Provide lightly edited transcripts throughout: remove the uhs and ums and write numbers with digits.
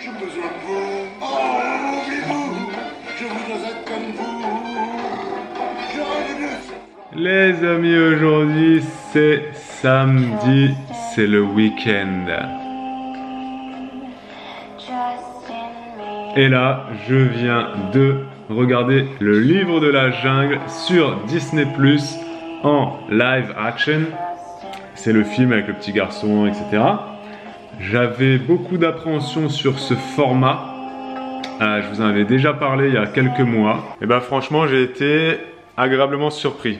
J'ai besoin de vous. Oh, oubliez-vous. Je voudrais être comme vous. J'aurais voulu. Les amis, aujourd'hui c'est samedi, c'est le week-end. Et là, je viens de regarder le livre de la jungle sur Disney+ en live action. C'est le film avec le petit garçon, etc. J'avais beaucoup d'appréhension sur ce format. Je vous en avais déjà parlé il y a quelques mois. Et ben franchement, j'ai été agréablement surpris.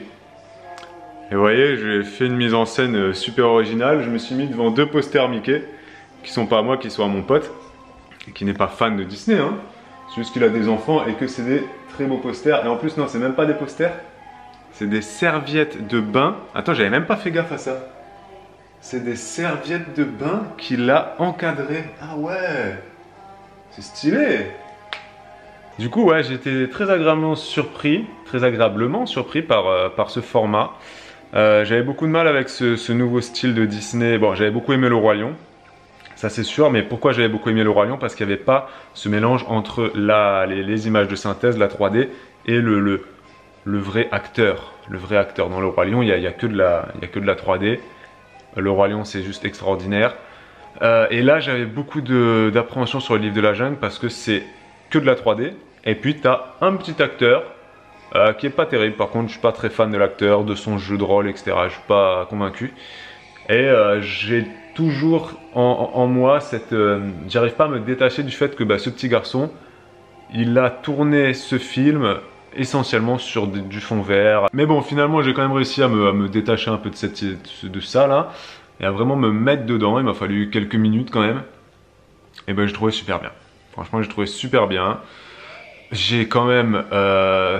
Et vous voyez, j'ai fait une mise en scène super originale. Je me suis mis devant deux posters Mickey, qui sont pas à moi, qui sont à mon pote, qui n'est pas fan de Disney, hein. C'est juste qu'il a des enfants et que c'est des très beaux posters. Et en plus, non, c'est même pas des posters, c'est des serviettes de bain. Attends, j'avais même pas fait gaffe à ça. C'est des serviettes de bain qu'il a encadrées. Ah ouais, c'est stylé. Du coup, ouais, j'ai été très agréablement surpris par ce format. J'avais beaucoup de mal avec ce nouveau style de Disney. Bon, j'avais beaucoup aimé Le Roi Lion, ça c'est sûr, mais pourquoi j'avais beaucoup aimé Le Roi Lion? Parce qu'il n'y avait pas ce mélange entre les images de synthèse, la 3D et le vrai acteur. Le vrai acteur. Dans Le Roi Lion, il n'y a que de la 3D. Le Roi Lion, c'est juste extraordinaire. Et là, j'avais beaucoup d'appréhension sur le livre de la jungle parce que c'est que de la 3D. Et puis, tu as un petit acteur qui est pas terrible. Par contre, je suis pas très fan de l'acteur, de son jeu de rôle, etc. Je suis pas convaincu. Et j'ai toujours en moi cette... j'arrive pas à me détacher du fait que ce petit garçon, il a tourné ce film essentiellement sur du fond vert. Mais bon, finalement, j'ai quand même réussi à me détacher un peu de ça là. Et à vraiment me mettre dedans. Il m'a fallu quelques minutes quand même. Et ben, j'ai trouvé super bien. Franchement, j'ai trouvé super bien. J'ai quand même,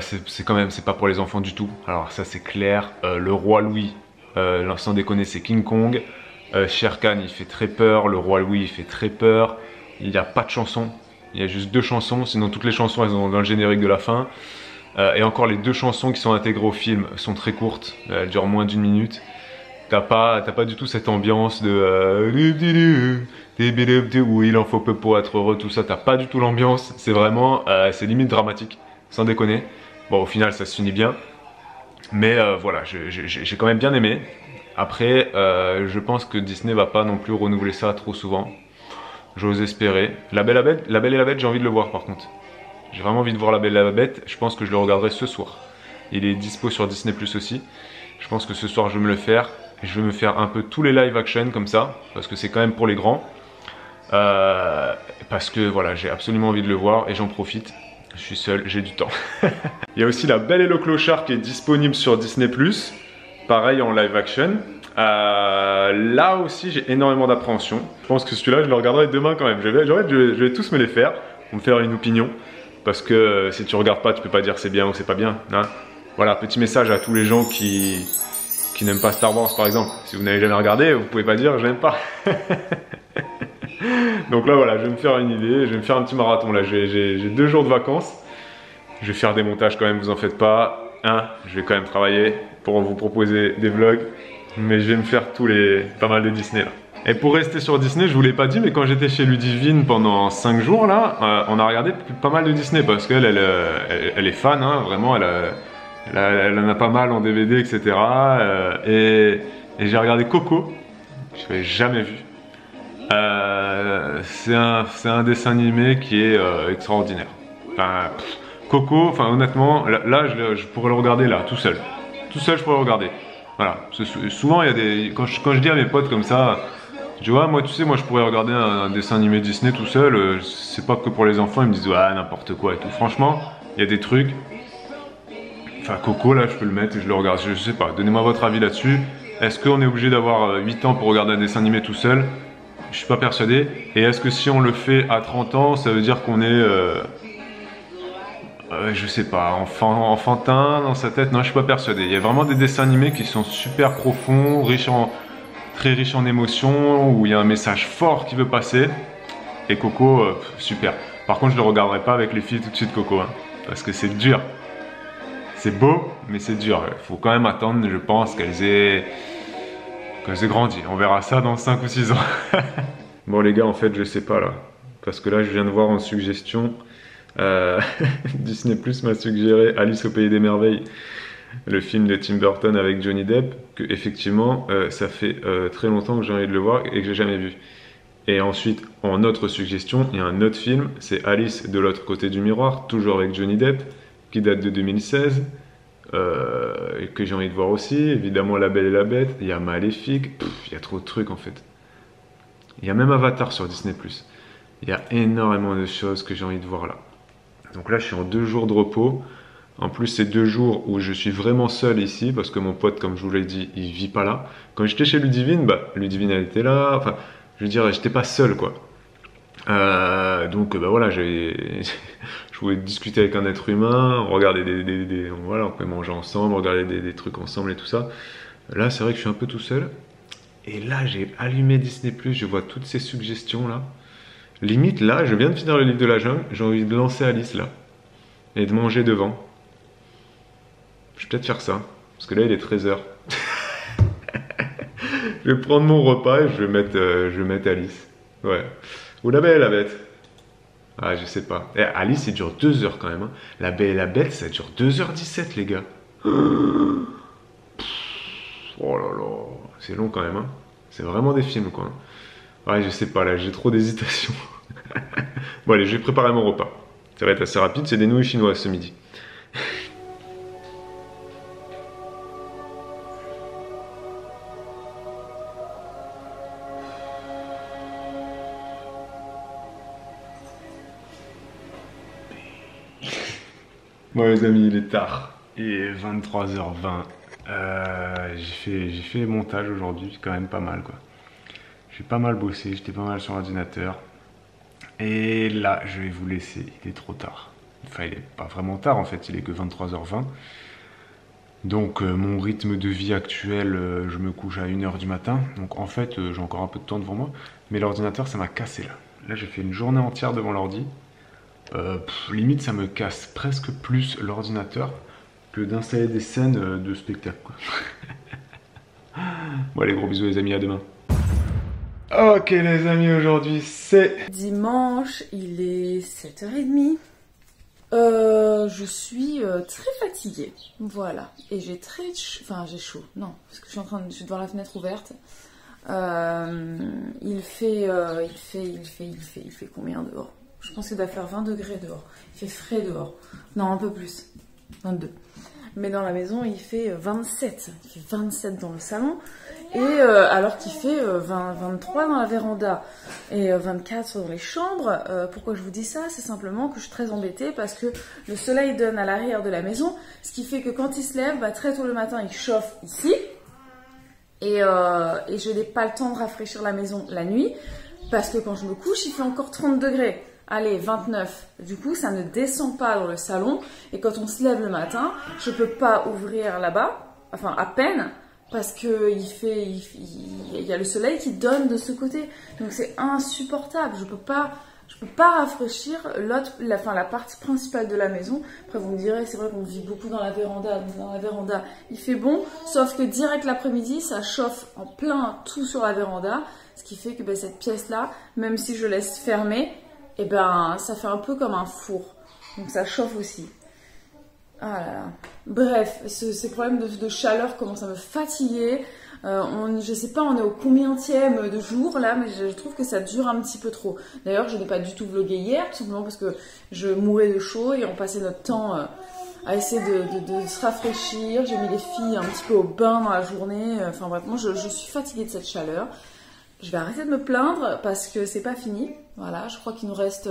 c'est pas pour les enfants du tout. Alors ça c'est clair. Le roi Louis, sans déconner, c'est King Kong. Shere Khan, il fait très peur. Le roi Louis, il fait très peur. Il n'y a pas de chanson. Il y a juste 2 chansons. Sinon toutes les chansons, elles sont dans le générique de la fin. Et encore les 2 chansons qui sont intégrées au film sont très courtes. Elles durent moins d'1 minute. T'as pas du tout cette ambiance de où il en faut peu pour être heureux, tout ça. T'as pas du tout l'ambiance. C'est vraiment, c'est limite dramatique, sans déconner. Bon, au final, ça se finit bien. Mais voilà, j'ai quand même bien aimé. Après, je pense que Disney va pas non plus renouveler ça trop souvent. J'ose espérer. La Belle et la Bête, j'ai envie de le voir par contre. J'ai vraiment envie de voir La Belle et la Bête. Je pense que je le regarderai ce soir. Il est dispo sur Disney+ aussi. Je pense que ce soir, je vais me le faire. Je vais me faire un peu tous les live action comme ça, parce que c'est quand même pour les grands. Parce que voilà, j'ai absolument envie de le voir et j'en profite. Je suis seul, j'ai du temps. Il y a aussi La Belle et le Clochard qui est disponible sur Disney+. Pareil en live action. Là aussi, j'ai énormément d'appréhension. Je pense que celui-là, je le regarderai demain quand même. Je vais tous me les faire pour me faire une opinion. Parce que si tu regardes pas, tu peux pas dire c'est bien ou c'est pas bien, hein. Voilà, petit message à tous les gens qui n'aiment pas Star Wars par exemple. Si vous n'avez jamais regardé, vous pouvez pas dire je n'aime pas. Donc là voilà, je vais me faire une idée, je vais me faire un petit marathon là. J'ai 2 jours de vacances. Je vais faire des montages quand même, vous en faites pas. Je vais quand même travailler pour vous proposer des vlogs. Mais je vais me faire pas mal de Disney là. Et pour rester sur Disney, je vous l'ai pas dit, mais quand j'étais chez Ludivine pendant 5 jours là, on a regardé pas mal de Disney parce qu'elle elle est fan, hein, vraiment, elle en a pas mal en DVD, etc. Et j'ai regardé Coco, je l'avais jamais vu. C'est un dessin animé qui est extraordinaire. Enfin, Coco, enfin honnêtement, là je pourrais le regarder là, tout seul. Tout seul, je pourrais le regarder. Voilà. Souvent, il y a des. Quand je dis à mes potes comme ça, tu vois, moi, tu sais, moi, je pourrais regarder un dessin animé Disney tout seul. C'est pas que pour les enfants, ils me disent, ouais, n'importe quoi et tout. Franchement, il y a des trucs. Enfin, Coco, là, je peux le mettre et je le regarde. Je sais pas. Donnez-moi votre avis là-dessus. Est-ce qu'on est obligé d'avoir 8 ans pour regarder un dessin animé tout seul? Je suis pas persuadé. Et est-ce que si on le fait à 30 ans, ça veut dire qu'on est. Je sais pas, enfantin dans sa tête? Non, je suis pas persuadé. Il y a vraiment des dessins animés qui sont super profonds, très riches en émotions, où il y a un message fort qui veut passer. Et Coco, super. Par contre, je le regarderai pas avec les filles tout de suite, Coco, hein, parce que c'est dur. C'est beau, mais c'est dur. Il faut quand même attendre, je pense, qu'elles aient grandi. On verra ça dans 5 ou 6 ans. Bon les gars, en fait, je sais pas là. parce que là je viens de voir en suggestion, Disney Plus m'a suggéré Alice au Pays des Merveilles, le film de Tim Burton avec Johnny Depp, que effectivement ça fait très longtemps que j'ai envie de le voir et que j'ai jamais vu. Et ensuite, en autre suggestion, il y a un autre film, c'est Alice de l'autre côté du miroir, toujours avec Johnny Depp, qui date de 2016, et que j'ai envie de voir aussi. Évidemment, La Belle et la Bête, il y a Maléfique, il y a trop de trucs en fait. Il y a même Avatar sur Disney+. Il y a énormément de choses que j'ai envie de voir là. Donc là, je suis en 2 jours de repos. En plus, c'est 2 jours où je suis vraiment seul ici, parce que mon pote, comme je vous l'ai dit, il vit pas là. Quand j'étais chez Ludivine, Ludivine elle était là, enfin... Je veux dire, j'étais pas seul, quoi. Donc, voilà, je voulais discuter avec un être humain, regarder voilà, on pouvait manger ensemble, regarder des trucs ensemble et tout ça. Là, c'est vrai que je suis un peu tout seul. Et là, j'ai allumé Disney+, je vois toutes ces suggestions-là. Limite, là, je viens de finir le livre de la jungle, j'ai envie de lancer Alice, là. Et de manger devant. Je vais peut-être faire ça. Parce que là, il est 13h. Je vais prendre mon repas et je vais mettre Alice. Ouais. Ou La Belle et la Bête. Ah, je sais pas. Et Alice, il dure 2 heures quand même. Hein. La Belle et la Bête, ça dure 2h17, les gars. Oh là là. C'est long quand même. Hein. C'est vraiment des films, quoi. Ouais, je sais pas, là, j'ai trop d'hésitation. Bon, allez, je vais préparer mon repas. Ça va être assez rapide, c'est des nouilles chinoises ce midi. Bon les amis, il est tard. Il est 23h20. J'ai fait le montage aujourd'hui, c'est quand même pas mal quoi. J'ai pas mal bossé, j'étais pas mal sur l'ordinateur. Et là, je vais vous laisser, il est trop tard. Enfin, il est pas vraiment tard en fait, il est que 23h20. Donc mon rythme de vie actuel, je me couche à 1h du matin. Donc en fait, j'ai encore un peu de temps devant moi. Mais l'ordinateur, ça m'a cassé là. Là, j'ai fait une journée entière devant l'ordi. Limite ça me casse presque plus l'ordinateur que d'installer des scènes de spectacle quoi. Bon allez, gros bisous les amis, à demain. Ok les amis, aujourd'hui c'est dimanche, il est 7h30. Je suis très fatiguée, voilà, et j'ai j'ai chaud, non, parce que je suis devant la fenêtre ouverte. Il fait combien dehors? Je pense qu'il doit faire 20 degrés dehors. Il fait frais dehors. Non, un peu plus. 22. Mais dans la maison, il fait 27. Il fait 27 dans le salon. Et alors qu'il fait 23 dans la véranda. Et 24 dans les chambres. Pourquoi je vous dis ça? C'est simplement que je suis très embêtée parce que le soleil donne à l'arrière de la maison. Ce qui fait que quand il se lève, très tôt le matin, il chauffe ici. Et je n'ai pas le temps de rafraîchir la maison la nuit. Parce que quand je me couche, il fait encore 30 degrés. Allez, 29. Du coup, ça ne descend pas dans le salon. Et quand on se lève le matin, je ne peux pas ouvrir là-bas, enfin à peine, parce qu'il y a le soleil qui donne de ce côté. Donc c'est insupportable. Je peux pas rafraîchir la partie principale de la maison. Après, vous me direz, c'est vrai qu'on vit beaucoup dans la véranda. Donc dans la véranda, il fait bon, sauf que direct l'après-midi, ça chauffe en plein tout sur la véranda. Ce qui fait que cette pièce-là, même si je laisse fermer, ça fait un peu comme un four. Donc ça chauffe aussi. Ah là là. Bref, ces problèmes de chaleur commencent à me fatiguer. Je sais pas, on est au combienième de jour là, mais je trouve que ça dure un petit peu trop. D'ailleurs, je n'ai pas du tout vlogué hier, tout simplement parce que je mourais de chaud et on passait notre temps à essayer de se rafraîchir. J'ai mis les filles un petit peu au bain dans la journée. Enfin bref, moi je suis fatiguée de cette chaleur. Je vais arrêter de me plaindre parce que c'est pas fini. Voilà, je crois qu'il nous reste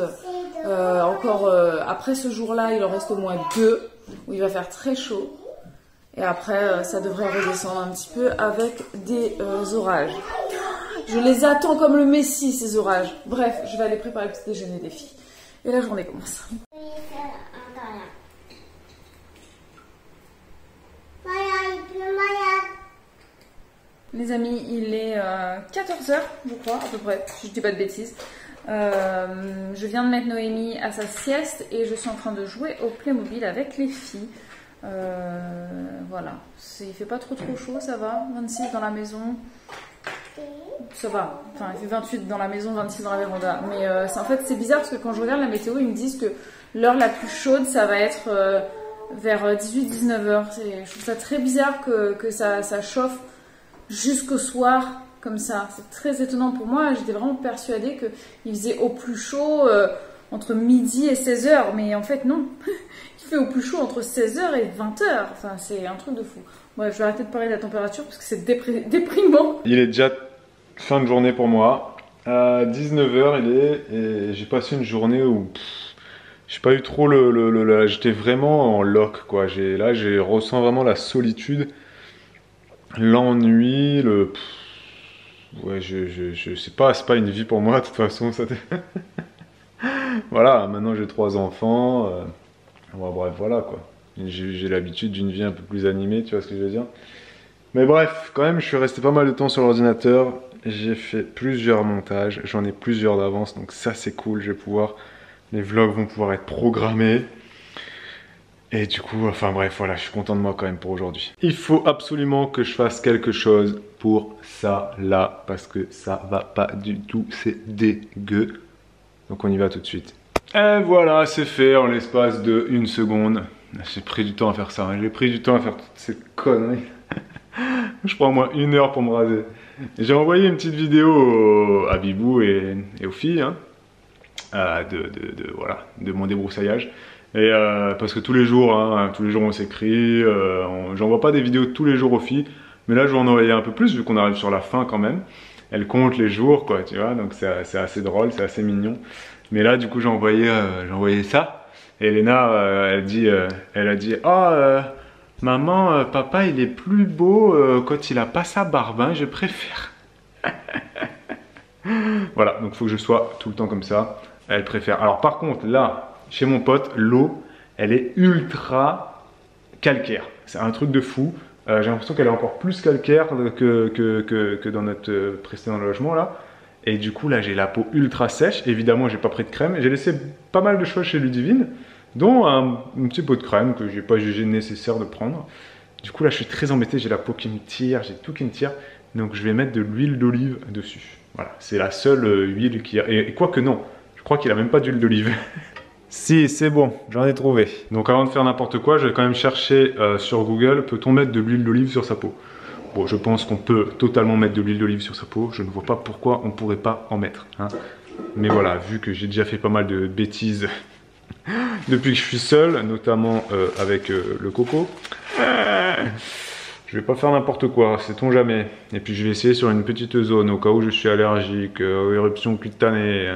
encore, après ce jour-là, il en reste au moins 2 où il va faire très chaud. Et après, ça devrait redescendre un petit peu avec des orages. Je les attends comme le Messie, ces orages. Bref, je vais aller préparer le petit déjeuner des filles. Et la journée commence. Les amis, il est 14h, je crois, à peu près, si je dis pas de bêtises. Je viens de mettre Noémie à sa sieste et je suis en train de jouer au Playmobil avec les filles. Voilà, il fait pas trop chaud, ça va. 26 dans la maison. ça va. Enfin, il fait 28 dans la maison, 26 dans la véranda. Mais en fait, c'est bizarre parce que quand je regarde la météo, ils me disent que l'heure la plus chaude, ça va être vers 18-19 heures. Je trouve ça très bizarre que ça chauffe jusqu'au soir, comme ça. C'est très étonnant pour moi. J'étais vraiment persuadée qu'il faisait au plus chaud entre midi et 16 heures. Mais en fait, non. Il fait au plus chaud entre 16 heures et 20 heures. Enfin, c'est un truc de fou. Bref, je vais arrêter de parler de la température parce que c'est déprimant. Il est déjà fin de journée pour moi. À 19 h il est, et j'ai passé une journée où j'ai pas eu trop j'étais vraiment en lock, quoi. Là, je ressens vraiment la solitude, l'ennui, ouais, je sais pas, c'est pas une vie pour moi, de toute façon. Voilà, maintenant j'ai 3 enfants. Ouais, bref, voilà, quoi. J'ai l'habitude d'une vie un peu plus animée, tu vois ce que je veux dire. Mais bref, quand même, je suis resté pas mal de temps sur l'ordinateur. J'ai fait plusieurs montages, j'en ai plusieurs d'avance, donc ça c'est cool. Les vlogs vont pouvoir être programmés. Et du coup, enfin bref, voilà, je suis content de moi quand même pour aujourd'hui. Il faut absolument que je fasse quelque chose pour ça là, parce que ça va pas du tout, c'est dégueu. Donc on y va tout de suite. Et voilà, c'est fait en l'espace de 1 seconde. J'ai pris du temps à faire ça, hein. J'ai pris du temps à faire toutes ces conneries. Je prends au moins 1 heure pour me raser. J'ai envoyé une petite vidéo à Bibou et aux filles, hein, voilà, de mon débroussaillage. Et parce que tous les jours on s'écrit, j'envoie pas des vidéos tous les jours aux filles, mais là je vais en envoyer un peu plus vu qu'on arrive sur la fin quand même. Elles comptent les jours, quoi, tu vois, donc c'est assez drôle, c'est assez mignon. Mais là du coup j'ai envoyé ça, et Elena elle a dit oh, maman, papa il est plus beau quand il a pas sa barbe, hein, je préfère. Voilà, donc il faut que je sois tout le temps comme ça. Elle préfère. Alors par contre là, chez mon pote, l'eau, elle est ultra calcaire. C'est un truc de fou. J'ai l'impression qu'elle est encore plus calcaire que dans notre précédent logement là. Et du coup là j'ai la peau ultra sèche. Évidemment j'ai pas pris de crème. J'ai laissé pas mal de choses chez Ludivine, dont un petit pot de crème que j'ai pas jugé nécessaire de prendre. Du coup là je suis très embêté, j'ai la peau qui me tire, j'ai tout qui me tire. Donc je vais mettre de l'huile d'olive dessus. Voilà, c'est la seule huile qui a... Et quoique non, je crois qu'il a même pas d'huile d'olive. Si, c'est bon, j'en ai trouvé. Donc avant de faire n'importe quoi, je vais quand même chercher sur Google, peut-on mettre de l'huile d'olive sur sa peau? Bon, je pense qu'on peut totalement mettre de l'huile d'olive sur sa peau. Je ne vois pas pourquoi on ne pourrait pas en mettre, hein. Mais voilà, vu que j'ai déjà fait pas mal de bêtises depuis que je suis seul, notamment avec le coco, je vais pas faire n'importe quoi, sait-on jamais. Et puis je vais essayer sur une petite zone au cas où je suis allergique aux éruptions cutanées.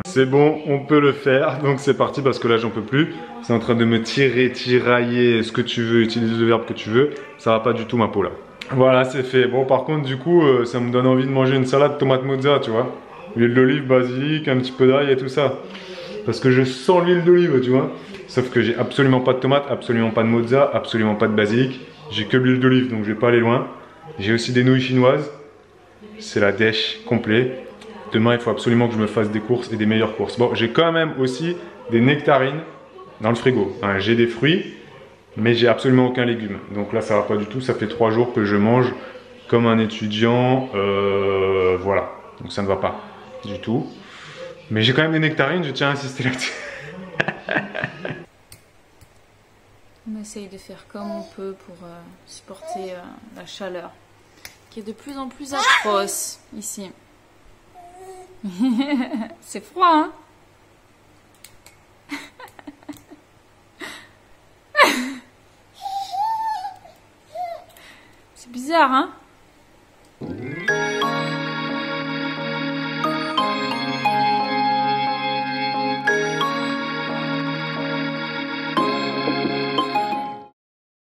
C'est bon, on peut le faire. Donc c'est parti parce que là j'en peux plus. C'est en train de me tirailler, ce que tu veux, utilise le verbe que tu veux. Ça va pas du tout ma peau là. Voilà, c'est fait. Bon, par contre, du coup, ça me donne envie de manger une salade tomate mozza, tu vois. L'huile d'olive, basilic, un petit peu d'ail et tout ça. Parce que je sens l'huile d'olive, tu vois. Sauf que j'ai absolument pas de tomate, absolument pas de mozza, absolument pas de basilic. J'ai que l'huile d'olive, donc je vais pas aller loin. J'ai aussi des nouilles chinoises. C'est la dèche complet. Demain, il faut absolument que je me fasse des courses et des meilleures courses. Bon, j'ai quand même aussi des nectarines dans le frigo. Hein, j'ai des fruits, mais j'ai absolument aucun légume. Donc là, ça va pas du tout. Ça fait 3 jours que je mange comme un étudiant. Voilà. Donc ça ne va pas du tout. Mais j'ai quand même des nectarines, je tiens à insister là-dessus. On essaye de faire comme on peut pour supporter la chaleur, qui est de plus en plus atroce ici. C'est froid, hein? C'est bizarre, hein?